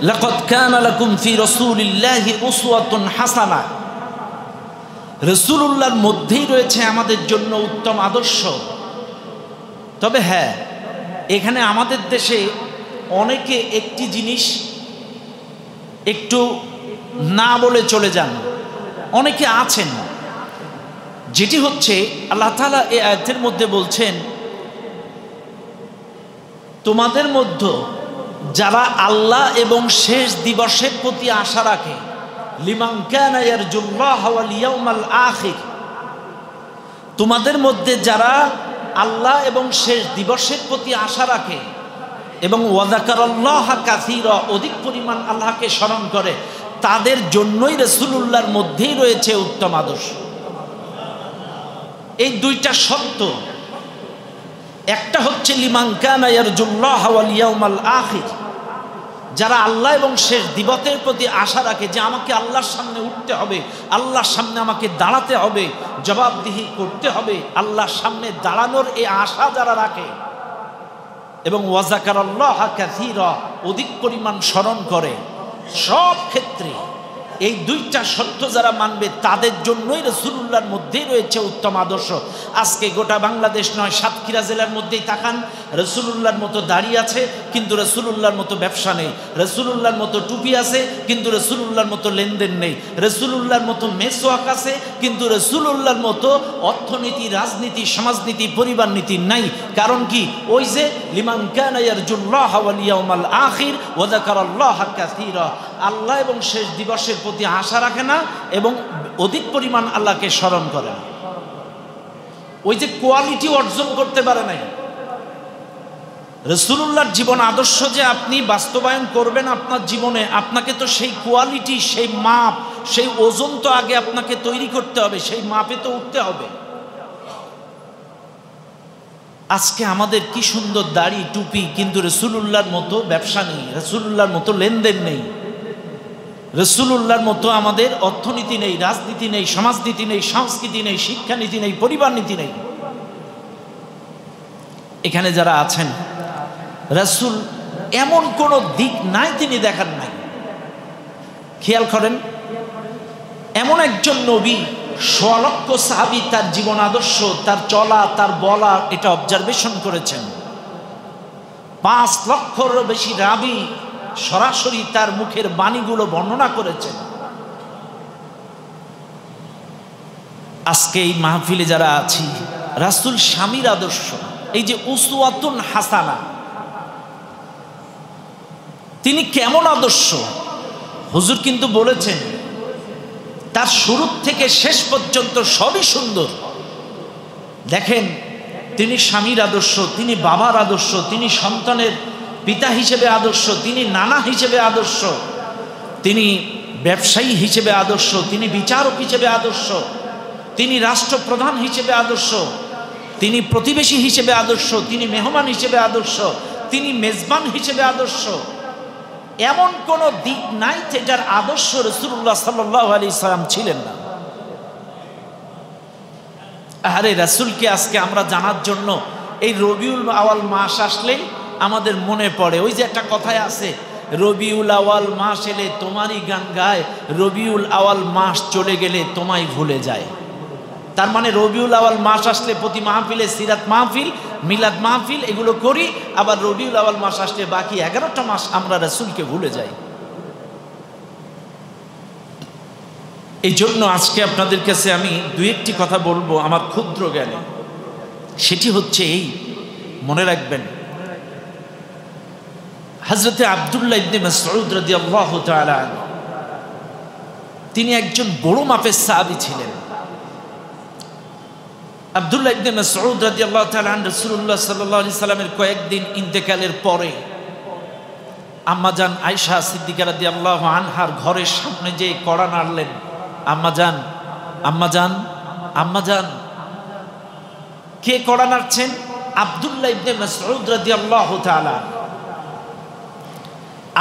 লাকাদ কানা লাকুম ফি রাসূলিল্লাহি উসওয়াতুন হাসানা, রাসূলুল্লাহর মধ্যেই রয়েছে আমাদের জন্য উত্তম আদর্শ। তবে হ্যাঁ, এখানে আমাদের দেশে অনেকে একটি জিনিস একটু না বলে চলে যান, অনেকে আছেন, যেটি হচ্ছে আল্লাহ তাআলা এই আয়াতের মধ্যে বলছেন, তোমাদের মধ্যে যারা আল্লাহ এবং শেষ দিবসের প্রতি আশা রাখে, লিমান কানা ইয়ারজুল্লাহ ওয়াল ইয়াউমাল আখির, তোমাদের মধ্যে যারা আল্লাহ এবং শেষ দিবসের প্রতি আশা রাখে এবং ওয়াযাকারাল্লাহ কাসীরা, অধিক পরিমাণ আল্লাহকে স্মরণ করে, তাদের জন্যই রাসূলুল্লাহর মধ্যেই রয়েছে উত্তম আদর্শ। এই দুইটা সত্য, একটা হচ্ছে লিমান কানা ইয়ারজুল্লাহ ওয়াল ইয়াউমাল আখির, যারা আল্লাহ এবং শেষ দিবসের প্রতি আশা রাখে যে আমাকে আল্লাহর সামনে উঠতে হবে, আল্লাহর সামনে আমাকে দাঁড়াতে হবে, জবাবদিহি করতে হবে, আল্লাহর সামনে দাঁড়ানোর এই আশা যারা রাখে, এবং ওয়াযাকারাল্লাহ কাসীরা, অধিক পরিমাণ স্মরণ করে, সব ক্ষেত্রে এই দুইটা সত্য যারা মানবে তাদের জন্যই রাসূলুল্লাহর মধ্যেই রয়েছে উত্তম আদর্শ। আজকে গোটা বাংলাদেশ নয়, সাতক্ষীরা জেলার মধ্যেই তাকান, রাসূলুল্লাহর মতো দাড়ি আছে কিন্তু রাসূলুল্লাহর মতো ব্যবসা নেই, রাসূলুল্লাহর মতো টুপি আছে কিন্তু রাসূলুল্লাহর মতো লেনদেন নেই, রাসূলুল্লাহর মতো মেসওয়াক আছে কিন্তু রাসূলুল্লাহর মতো অর্থনীতি, রাজনীতি, সমাজনীতি, পরিবার নীতি নাই। কারণ কি? ওই যে লিমান কানা ইয়ারজুল্লাহ ওয়াল ইয়াউমাল আখির ওয়া যাকারাল্লাহ কাসীরা, আল্লাহ এবং শেষ দিবসের প্রতি আশা রাখে না এবং অধিক পরিমাণ আল্লাহকে স্মরণ করে না। ওই যে কোয়ালিটি অর্জন করতে পারে নাই। রাসূলুল্লাহর জীবন আদর্শ যে আপনি বাস্তবায়ন করবেন আপনার জীবনে, আপনাকে তো সেই কোয়ালিটি, সেই মাপ, সেই ওজন তো আগে আপনাকে তৈরি করতে হবে, সেই মাপে তো উঠতে হবে। আজকে আমাদের কি সুন্দর দাড়ি টুপি, কিন্তু রাসূলুল্লাহর মতো ব্যবসা নেই, রাসূলুল্লাহর মতো লেনদেন নেই, রাসূলুল্লাহর মতো আমাদের অর্থনীতি নেই, রাজনীতি নেই, সমাজনীতি নেই, সংস্কৃতি নেই, শিক্ষানীতি নেই, পরিবার নীতি নেই। এখানে যারা আছেন, রাসূল এমন কোনো দিক নাই তিনি দেখান নাই। খেয়াল করেন, এমন একজন নবী, ১০০ লক্ষ সাহাবী তার জীবন আদর্শ, তার চলা, তার বলা, এটা অবজারভেশন করেছেন। ৫ লক্ষেরও বেশি রাবী সরাসরি তার মুখের বাণীগুলো বর্ণনা করেছেন। আজকে এই মাহফিলে যারা আছি, রাসূল স্বামীর আদর্শ, এই যে উসওয়াতুন হাসানা, তিনি কেমন আদর্শ? হুজুর কিন্তু বলেছেন তার শুরু থেকে শেষ পর্যন্ত সবই সুন্দর। দেখেন, তিনি স্বামীর আদর্শ, তিনি বাবার আদর্শ, তিনি সন্তানের পিতা হিসেবে আদর্শ, তিনি নানা হিসেবে আদর্শ, তিনি ব্যবসায়ী হিসেবে আদর্শ, তিনি বিচারক হিসেবে আদর্শ, তিনি রাষ্ট্রপ্রধান হিসেবে আদর্শ, তিনি প্রতিবেশী হিসেবে আদর্শ, তিনি মেহমান হিসেবে আদর্শ, তিনি মেজবান হিসেবে আদর্শ। এমন কোন দিক নাই যেটার আদর্শ রাসূলুল্লাহ সাল্লাল্লাহু আলাইহি সাল্লাম ছিলেন না। আরে রাসূলকে আজকে আমরা জানার জন্য এই রবিউল আওয়াল মাস আসলেই আমাদের মনে পড়ে, ওই যে একটা কথায় আছে, রবিউল আওয়াল মাস এলে তোমারই গান গায়, রবিউল আওয়াল মাস চলে গেলে তোমায় ভুলে যায়। তার মানে রবিউল আওয়াল মাস আসলে প্রতি মাহফিলে সিরাত মাহফিল, মিলাদ মাহফিল এগুলো করি, আবার রবিউল আওয়াল মাস আসলে বাকি 11টা মাস আমরা রাসূলকে ভুলে যাই। এই জন্য আজকে আপনাদের কাছে আমি দুই একটি কথা বলবো আমার ক্ষুদ্র জ্ঞানে। সেটি হচ্ছে এই, মনে রাখবেন, হযরতে আব্দুল্লাহ ইবনে মাসউদ রাদিয়াল্লাহু তাআলা আনহু, তিনি একজন বড় মাপের সাহাবী ছিলেন। আব্দুল্লাহ ইবনে মাসউদ রাদিয়াল্লাহু তাআলা আনহু রাসূলুল্লাহ সাল্লাল্লাহু আলাইহি সাল্লামের কয়েকদিন ইন্তেকালের পরে আম্মাজান আয়েশা সিদ্দিকা রাদিয়াল্লাহু আনহার ঘরের সামনে যে কড়া নাড়লেন, আম্মাজান, আম্মাজান, আম্মাজান। কে কড়া নাড়ছেন? আব্দুল্লাহ ইবনে মাসউদ রাদিয়াল্লাহু তাআলা।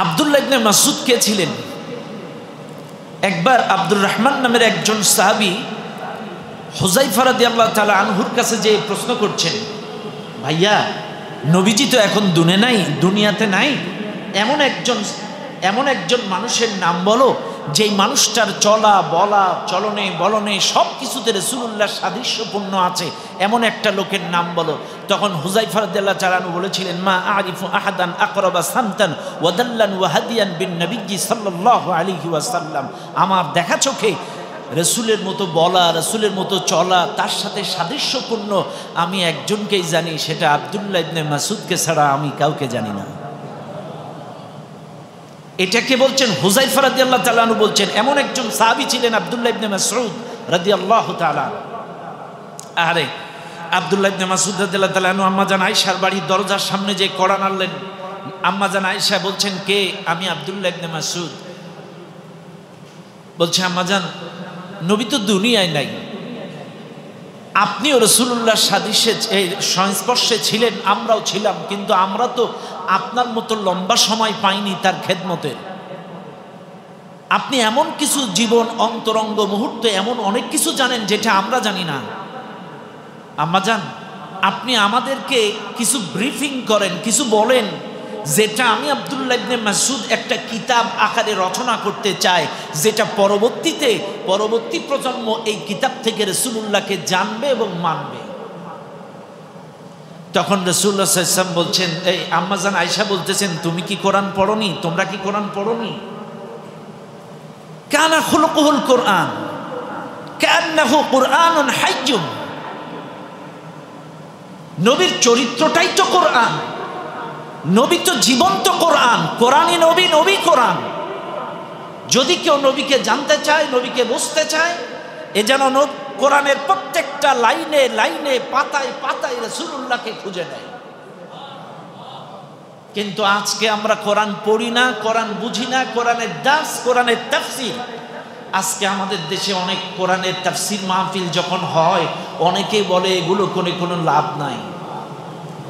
আব্দুল্লাহ ইবনে মাসউদ কে ছিলেন? একবার আব্দুর রহমান নামের একজন সাহাবী হুযায়ফা রাদিয়াল্লাহু তাআলা আনহুর কাছে যে প্রশ্ন করছেন, ভাইয়া, নবীজি তো এখন দুনিয়াতে নাই, এমন একজন এমন একজন মানুষের নাম বলো যেই মানুষটার চলা বলা চলনে বলনে সব কিছুতে রাসূলুল্লাহ সাদৃশ্যপূর্ণ আছে, এমন একটা লোকের নাম বলো। তখন হুযায়ফা রাদিয়াল্লাহু তাআলা আনহু বলেছিলেন, মা আরিফু আহাদান আকরাবা সামতান ওয়া দাল্লান ওয়া হাদিয়ান বিন নবী সাল্লাল্লাহু আলাইহি ওয়াসাল্লাম। আমার দেখা চোখে রসুলের মতো বলা, রসুলের মতো চলা, তার সাথে সাদৃশ্যপূর্ণ আমি একজনকেই জানি, সেটা আব্দুল্লাহ ইবনে মাসউদকে ছাড়া আমি কাউকে জানি না। এটাকে বলছেন হুযায়ফা রাদিয়াল্লাহু তাআলা আনহু বলছেন। এমন একজন সাহাবী ছিলেন আব্দুল্লাহ ইবনে মাসউদ রাদিয়াল্লাহু তাআলা। আরে আব্দুল্লাহ ইবনে মাসউদ রাদিয়াল্লাহু তাআলা আনহু আম্মা জান আয়েশার বাড়ির দরজার সামনে যে কোরআন আনলেন, আম্মা জান আয়েশা বলছেন, কে? আমি আব্দুল্লাহ ইবনে মাসউদ। বলছে, আম্মা জান, নবী তো দুনিয়ায় নাই, আপনিও রাসূলুল্লাহর সাদৃশ্যে সংস্পর্শে ছিলেন, আমরাও ছিলাম, কিন্তু আমরা তো আপনার মতো লম্বা সময় পাইনি তার খেদমতের। আপনি এমন কিছু জীবন অন্তরঙ্গ মুহূর্তে এমন অনেক কিছু জানেন যেটা আমরা জানি না। আম্মা জান, আপনি আমাদেরকে কিছু ব্রিফিং করেন, কিছু বলেন, যেটা আমি আব্দুল্লাহ ইবনে মাসউদ একটা কিতাব আকারে রচনা করতে চাই, যেটা পরবর্তী প্রজন্ম এই কিতাব থেকে রাসূলুল্লাহকে জানবে এবং মানবে। তখন রাসূলুল্লাহ সাল্লাল্লাহু আলাইহি ওয়াসাল্লাম বলছেন, এই আম্মা জান আয়েশা বলতেছেন, তুমি কি কোরআন পড়োনি? তোমরা কি কোরআন পড়োনি? কানা খুলুকুল কোরআন কান্নাহু কুরআনুন হাইয়্যুন। নবীর চরিত্রটাই তো কোরআন, নবী তো জীবন্ত কোরআন, কোরআনই নবী, নবী কোরআন। যদি কেউ নবীকে জানতে চায়, নবীকে বুঝতে চায়, এ যেন কোরআনের প্রত্যেকটা লাইনে লাইনে পাতায় পাতায় রাসূলুল্লাহকে খুঁজে নেয়। কিন্তু আজকে আমরা কোরআন পড়ি না, কোরআন বুঝি না, কোরআনের দাস, কোরআনের তাফসীর। আজকে আমাদের দেশে অনেক কোরআনের তাফসীর মাহফিল যখন হয়, অনেকেই বলে এগুলো কোনো লাভ নাই।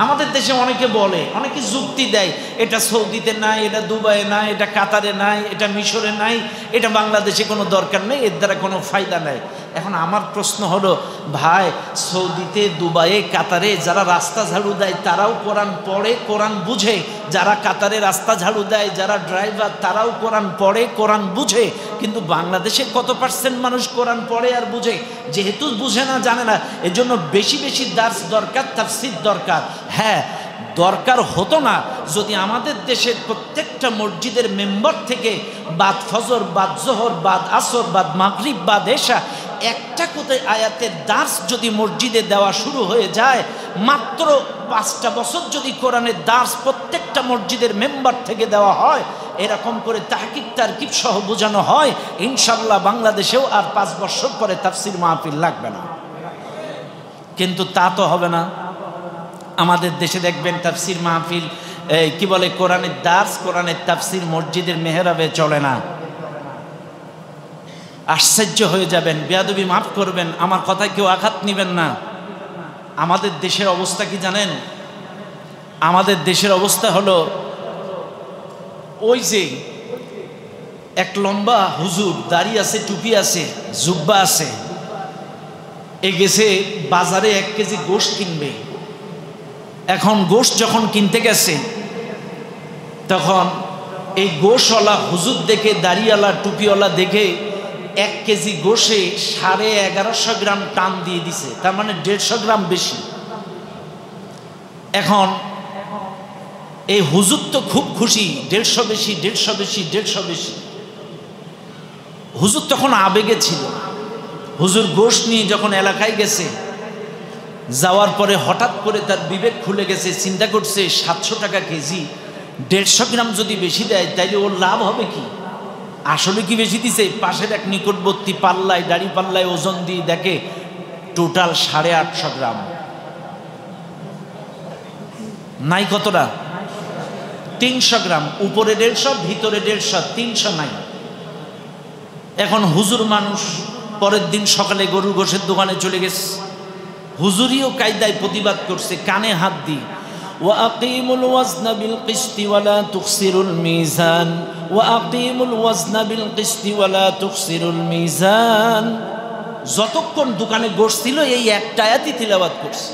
আমাদের দেশে অনেকে বলে, অনেকে যুক্তি দেয়, এটা সৌদিতে নাই, এটা দুবাইয়ে নাই, এটা কাতারে নাই, এটা মিশরে নাই, এটা বাংলাদেশে কোনো দরকার নেই, এর দ্বারা কোনো ফায়দা নাই। এখন আমার প্রশ্ন হলো, ভাই, সৌদিতে দুবাইয়ে কাতারে যারা রাস্তা ঝাড়ু দেয় তারাও কোরআন পড়ে, কোরআন বুঝে। যারা কাতারে রাস্তা ঝাড়ু দেয়, যারা ড্রাইভার, তারাও কোরআন পড়ে, কোরআন বুঝে। কিন্তু বাংলাদেশে কত পার্সেন্ট মানুষ কোরআন পড়ে আর বুঝে? যেহেতু বুঝে না, জানে না, এজন্য বেশি বেশি দার্স দরকার, তাফসীর দরকার। হ্যাঁ, দরকার হতো না যদি আমাদের দেশের প্রত্যেকটা মসজিদের মেম্বার থেকে বাদ ফজর, বাদ জোহর, বাদ আসর, বাদ মাগরিব, বাদ এশা একটা কোথায় আয়াতের দার্স যদি মসজিদে দেওয়া শুরু হয়ে যায়, মাত্র 5টা বছর যদি কোরআনের দার্স প্রত্যেকটা মসজিদের মেম্বার থেকে দেওয়া হয়, এরকম করে তাহকিক তারকিব সহ বোঝানো হয়, ইনশাল্লাহ বাংলাদেশেও আর 5 বছর পরে তাফসীর মাহফিল লাগবে না। কিন্তু তা তো হবে না। আমাদের দেশে দেখবেন তাফসীর মাহফিল, কি বলে, কোরআনের দার্স, কোরআনের তাফসীর মসজিদের মেহরাবে চলে না। আশ্চর্য হয়ে যাবেন, বেয়াদবি মাফ করবেন, আমার কথায় কেউ আঘাত নেবেন না। আমাদের দেশের অবস্থা কি জানেন? আমাদের দেশের অবস্থা হলো, ওই যে এক লম্বা হুজুর, দাড়ি আছে, টুপি আছে, জুব্বা আছে, এ গেছে বাজারে 1 কেজি গোশত কিনবে। এখন গোশত যখন কিনতে গেছে, তখন এই গোশওয়ালা হুজুর দেখে, দাড়িওয়ালা টুপিওয়ালা দেখে 1 কেজি গোশে 1150 গ্রাম টান দিয়ে দিছে, তার মানে 150 গ্রাম বেশি। এখন এই হুজুর তো খুব খুশি, 150 বেশি, 150 বেশি, 150 বেশি। হুজুর তখন আবেগে ছিল। হুজুর গোশত নিয়ে যখন এলাকায় গেছে, যাওয়ার পরে হঠাৎ করে তার বিবেক খুলে গেছে, চিন্তা করছে 700 টাকা কেজি, 150 গ্রাম যদি বেশি দেয় তাইলে ওর লাভ হবে কি? আসলে কি বেশি দিছে? পাশের এক নিকটবর্তী পাল্লায়, দাড়ি পাল্লায় ওজন দিয়ে দেখে টোটাল 850 গ্রাম। নাই কতটা? 300 গ্রাম। উপরে 150, ভিতরে 150, 300 নাই। এখন হুজুর মানুষ, পরের দিন সকালে গরুর গোশের দোকানে চলে গেছে। হুজুরিও কায়দায় প্রতিবাদ করছে, কানে হাত দিয়ে, وأقيموا الوزن بالقسط ولا تخسروا الميزان وأقيموا الوزن بالقسط ولا تخسروا الميزان। যতক্ষণ দোকানে গোশত ছিল এই একটা আয়াতই তিলাওয়াত করছে।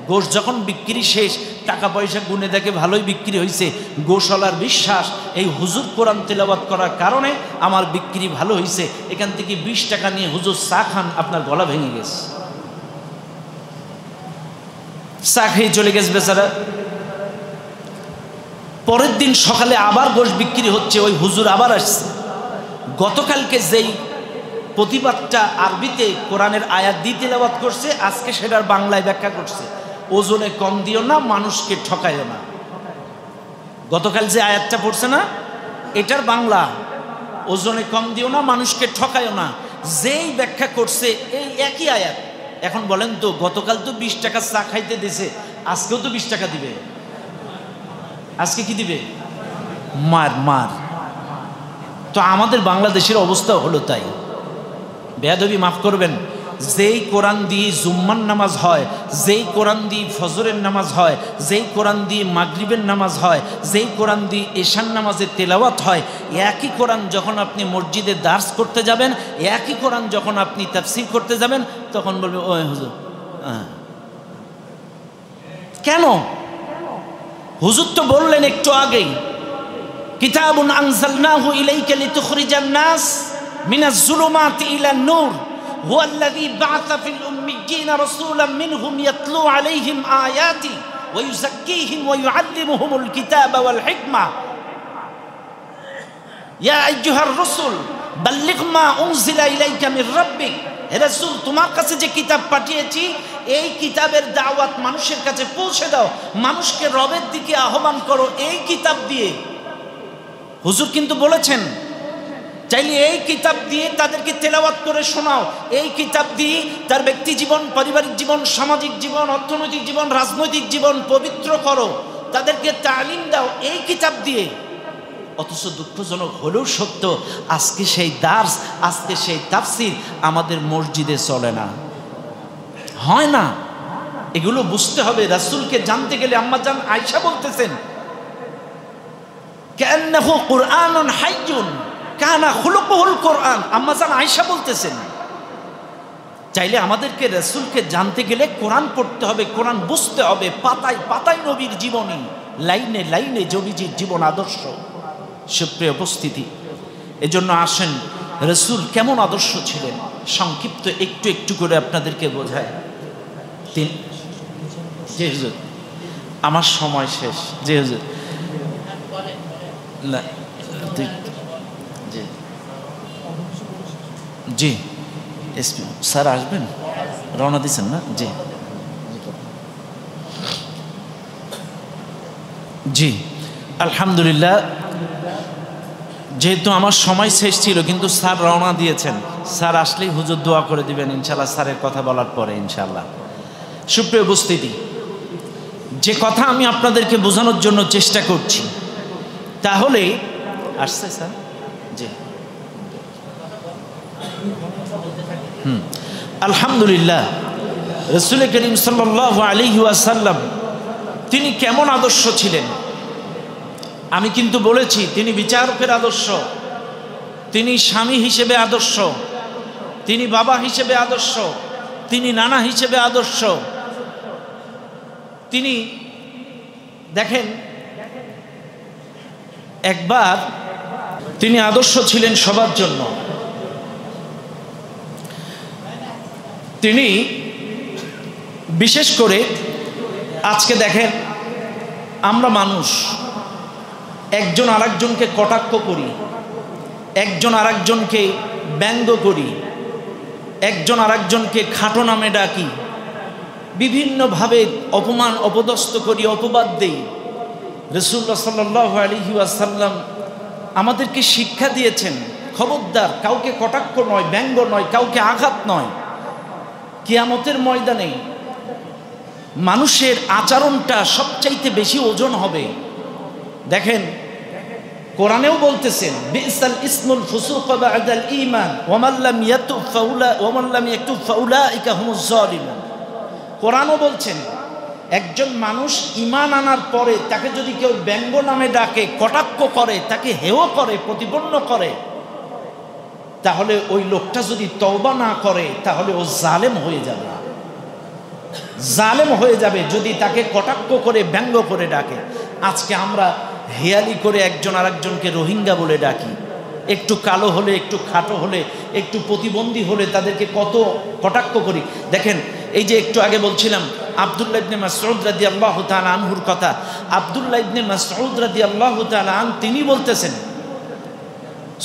গোশত যখন বিক্রি শেষ, টাকা পয়সা গুনে দেখে ভালোই বিক্রি হয়েছে, গোশালার বিশ্বাস এই হুজুর কোরআন তেলাওয়াত করার কারণে আমার বিক্রি ভালো হয়েছে, এখান থেকে 20 টাকা নিয়ে হুজুর চা খান, আপনার গলা ভেঙে গেছে। চা খেয়ে চলে গেছে বেচারা। পরের দিন সকালে আবার গোশ বিক্রি হচ্ছে, ওই হুজুর আবার আসছে। গতকালকে যেই প্রতিবাদটা আরবিতে কোরআনের আয়াত দিয়ে তেলাওয়াত করছে, আজকে সেটার বাংলায় ব্যাখ্যা করছে, ওজনে কম দিও না, মানুষকে ঠকাইও না। গতকাল যে আয়াতটা পড়ছে না, এটার বাংলা ওজনে কম দিও না, মানুষকে ঠকাইও না, যেই ব্যাখ্যা করছে এই একই আয়াত। এখন বলেন তো, গতকাল তো 20 টাকা চা খাইতে দিছে, আজকেও তো 20 টাকা দিবে। আজকে কি দিবে? মার মার। তো আমাদের বাংলাদেশের অবস্থা হলো তাই। বেয়াদবি মাফ করবেন, যেই কোরআন দিয়ে জুম্মার নামাজ হয়, যেই কোরআন দিয়ে ফজরের নামাজ হয়, যেই কোরআন দিয়ে মাগরিবের নামাজ হয়, যেই কোরআন দিয়ে এশার নামাজে তেলাওয়াত হয়, একই কোরআন যখন আপনি মসজিদে দার্স করতে যাবেন, একই কোরআন যখন আপনি তাফসীর করতে যাবেন, তখন বলবে ওই হুজুর। কেন? হুজুর তো বললেন একটু আগেই, কিতাবুন আনজালনাহু ইলাইকা লিতুখরিজান নাস মিনাজ যুলুমাতি ইলান নূর হুয়াল্লাযী বা'আসা ফিল উম্মিয়্যিনা রাসূলাম মিনহুম ইয়াতলু আলাইহিম আয়াতি ওয়া ইউযাক্কিহিম ওয়া ইউআল্লিমুহুমুল কিতাবা ওয়াল হিকমা ইয়া আইয়ুহার রাসূল বাল্লিগ মা উনজিলা ইলাইকা মির রাব্বিক। হে রাসূল, তোমার কাছে যে কিতাব পাঠিয়েছি, এই কিতাবের দাওয়াত মানুষের কাছে পৌঁছে দাও, মানুষকে রবের দিকে আহ্বান করো এই কিতাব দিয়ে। হুজুর কিন্তু বলেছেন, চাইলে এই কিতাব দিয়ে তাদেরকে তেলাওয়াত করে শোনাও, এই কিতাব দিয়ে তার ব্যক্তি জীবন, পারিবারিক জীবন, সামাজিক জীবন, অর্থনৈতিক জীবন, রাজনৈতিক জীবন পবিত্র করো, তাদেরকে তালিম দাও এই কিতাব দিয়ে। অথচ দুঃখজনক হলেও সত্য, আজকে সেই দার্স, আজকে সেই তাফসীর আমাদের মসজিদে চলে না, হয় না। এগুলো বুঝতে হবে। রাসূলকে জানতে গেলে আম্মাজান আয়েশা বলতেছেন, কান্নাহু কুরআনুন হাইয়ুন কানা খুলুকুহুল কোরআন। আম্মাজান আয়েশা বলতেছেন, চাইলে আমাদেরকে রাসূলকে জানতে গেলে কোরআন পড়তে হবে, কোরআন বুঝতে হবে, পাতায় পাতায় নবীর জীবনী, লাইনে লাইনে নবীজির জীবন আদর্শ। সুপ্রিয় উপস্থিতি, এজন্য আসেন রাসূল কেমন আদর্শ ছিলেন সংক্ষিপ্ত একটু একটু করে আপনাদেরকে বোঝায়। জি হুজুর, আমার সময় শেষ। জি হুজুর, না জি জি এসপি স্যার আসবেন, রওনা দিচ্ছেন না? জি জি আলহামদুলিল্লাহ, যেহেতু আমার সময় শেষ ছিল কিন্তু স্যার রওনা দিয়েছেন, স্যার আসলেই হুজুর দোয়া করে দিবেন ইনশাল্লাহ, স্যারের কথা বলার পরে ইনশাল্লাহ। সুপ্রিয় উপস্থিতি, যে কথা আমি আপনাদেরকে বোঝানোর জন্য চেষ্টা করছি, তাহলে আসছে স্যার? জি আলহামদুলিল্লাহ, রাসূল করিম সাল্লাল্লাহু আলাইহি ওয়াসাল্লাম তিনি কেমন আদর্শ ছিলেন। আমি কিন্তু বলেছি তিনি বিচারকের আদর্শ, তিনি স্বামী হিসেবে আদর্শ, তিনি বাবা হিসেবে আদর্শ, তিনি নানা হিসেবে আদর্শ। তিনি দেখেন, একবার তিনি আদর্শ ছিলেন সবার জন্য। তিনি বিশেষ করে আজকে দেখেন, আমরা মানুষ একজন আরেকজনকে কটাক্ষ করি, একজন আরেকজনকে ব্যঙ্গ করি, একজন আরেকজনকে খাটো নামে ডাকি, বিভিন্নভাবে অপমান অপদস্থ করি, অপবাদ দেই। রাসূলুল্লাহ সাল্লাল্লাহু আলাইহি ওয়াসাল্লাম আমাদেরকে শিক্ষা দিয়েছেন, খবরদার কাউকে কটাক্ষ নয়, ব্যঙ্গ নয়, কাউকে আঘাত নয়। কিয়ামতের ময়দানে মানুষের আচরণটা সবচাইতে বেশি ওজন হবে। দেখেন, কোরআনেও বলতেছেন, বিসাল ইসমুল ফুসুক বা'দাল ঈমান ওয়া মান লাম ইয়াতুব ফাউলাইকা হুমুজ জালিমুন। কোরআনও বলছেন, একজন মানুষ ঈমান আনার পরে তাকে যদি কেউ ব্যঙ্গ নামে ডাকে, কটাক্ষ করে, তাকে হেয় করে, প্রতিপন্ন করে, তাহলে ওই লোকটা যদি তওবা না করে তাহলে ও জালেম হয়ে যাবে। জালেম হয়ে যাবে যদি তাকে কটাক্ষ করে ব্যঙ্গ করে ডাকে। আজকে আমরা হেয়ালি করে একজন আরেকজনকে রোহিঙ্গা বলে ডাকি। একটু কালো হলে, একটু খাটো হলে, একটু প্রতিবন্ধী হলে তাদেরকে কত কটাক্ষ করি। দেখেন, এই যে একটু আগে বলছিলাম আব্দুল্লাহ ইবনে মাসউদ রাদিয়াল্লাহু তাআলা আনহুর কথা। আব্দুল্লাহ ইবনে মাসউদ রাদিয়াল্লাহু তাআলা আন তিনি বলতেছেন,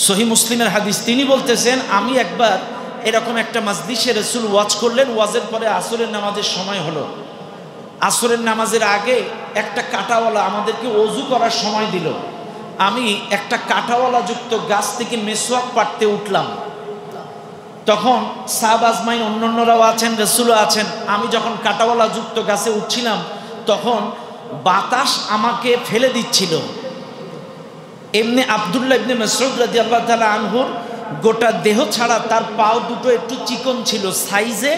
সহিহ মুসলিমের হাদিস, তিনি বলতেছেন আমি একবার এরকম একটা মজলিসে রাসূল ওয়াজ করলেন। ওয়াজের পরে আসরের নামাজের সময় হলো। আসরের নামাজের আগে একটা কাঁটাওয়ালা আমাদেরকে ওযু করার সময় দিল। আমি একটা কাঁটাওয়ালা যুক্ত গাছ থেকে মেসওয়াক পাড়তে উঠলাম। তখন সাহাবা আজমাইন অন্যান্যরাও আছেন, রাসূলও আছেন। আমি যখন কাঁটাওয়ালা যুক্ত গাছে উঠছিলাম তখন বাতাস আমাকে ফেলে দিচ্ছিল। এমনি আব্দুল্লাহ ইবনে মাসউদ রাদিয়াল্লাহু তাআলা আনহুর গোটা দেহ ছাড়া তার পাও দুটো একটু চিকন ছিল, সাইজে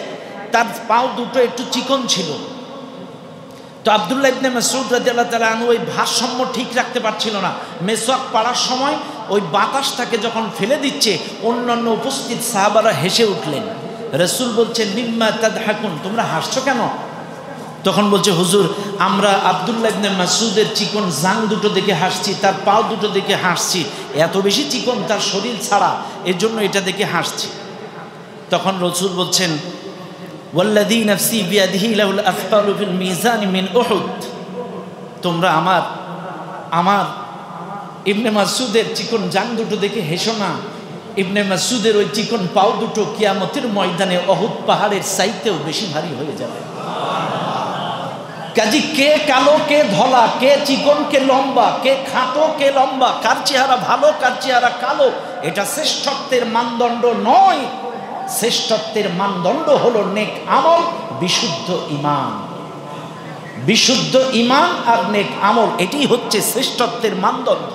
তার পাও দুটো একটু চিকন ছিল। তো আব্দুল্লাহ ইবনে মাসউদ রাদিয়াল্লাহু তাআলা আনহু ওই ভারসাম্য ঠিক রাখতে পারছিল না। মেসওয়াক পাড়ার সময় ওই বাতাসটাকে যখন ফেলে দিচ্ছে, অন্যান্য উপস্থিত সাহাবারা হেসে উঠলেন। রাসূল বলছেন মিম্মা তাদহাকুন, তোমরা হাসছো কেন? তখন বলছে হুজুর, আমরা আব্দুল্লাহ ইবনে মাসউদের চিকন জাং দুটো দেখে হাসছি, তার পাও দুটো দেখে হাসছি। এত বেশি চিকন তার শরীর ছাড়া, এর জন্য এটা দেখে হাসছি। তখন রাসূল বলছেন ওয়াল্লাযী নাফসি বিয়াদিহি লাহুল আফতালু ফিল মিজান মিন উহুদ, তোমরা আমার ইবনে মাসউদের চিকন জাং দুটো দেখে হেসো না। ইবনে মাসউদের ওই চিকন পাও দুটো কিয়ামতের ময়দানে উহুদ পাহাড়ের চাইতেও বেশি ভারী হয়ে যাবে। কাজী কে কালো কে ধলা, কে চিকন কে লম্বা, কে খাটো কে লম্বা, কার চেহারা ভালো কার চেহারা কালো, এটা শ্রেষ্ঠত্বের মানদণ্ড নয়। শ্রেষ্ঠত্বের মানদণ্ড হলো নেক আমল, বিশুদ্ধ ঈমান। বিশুদ্ধ ঈমান আর নেক আমল, এটি হচ্ছে শ্রেষ্ঠত্বের মানদণ্ড।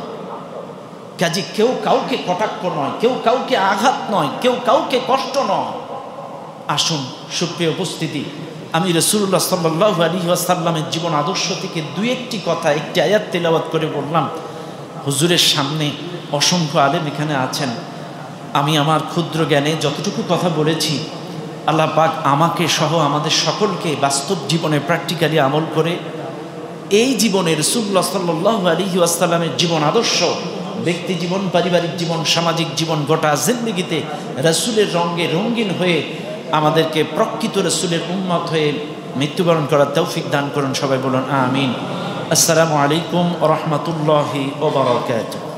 কাজী কেউ কাউকে কটাক্ষ নয়, কেউ কাউকে আঘাত নয়, কেউ কাউকে কষ্ট নয়। আসুন সুপ্রিয় উপস্থিতি, আমি রাসূলুল্লাহ সাল্লাল্লাহু আলাইহি ওয়াসাল্লামের জীবন আদর্শ থেকে দুই একটি কথা, একটি আয়াত তেলাওয়াত করে বললাম। হুজুরের সামনে অসংখ্য আলেম এখানে আছেন। আমি আমার ক্ষুদ্র জ্ঞানে যতটুকু কথা বলেছি, আল্লাহ পাক আমাকে সহ আমাদের সকলকে বাস্তব জীবনে প্র্যাকটিক্যালি আমল করে এই জীবনে রাসূলুল্লাহ সাল্লাল্লাহু আলাইহি ওয়াসাল্লামের জীবন আদর্শ, ব্যক্তি জীবন, পারিবারিক জীবন, সামাজিক জীবন, গোটা জিন্দেগিতে রাসূলের রঙে রঙিন হয়ে আমাদেরকে প্রকৃত রাসূলের উম্মত হয়ে মৃত্যুবরণ করার তৌফিক দান করুন। সবাই বলুন আমিন। আসসালামু আলাইকুম ওয়া রাহমাতুল্লাহি ওয়া বারাকাতুহু।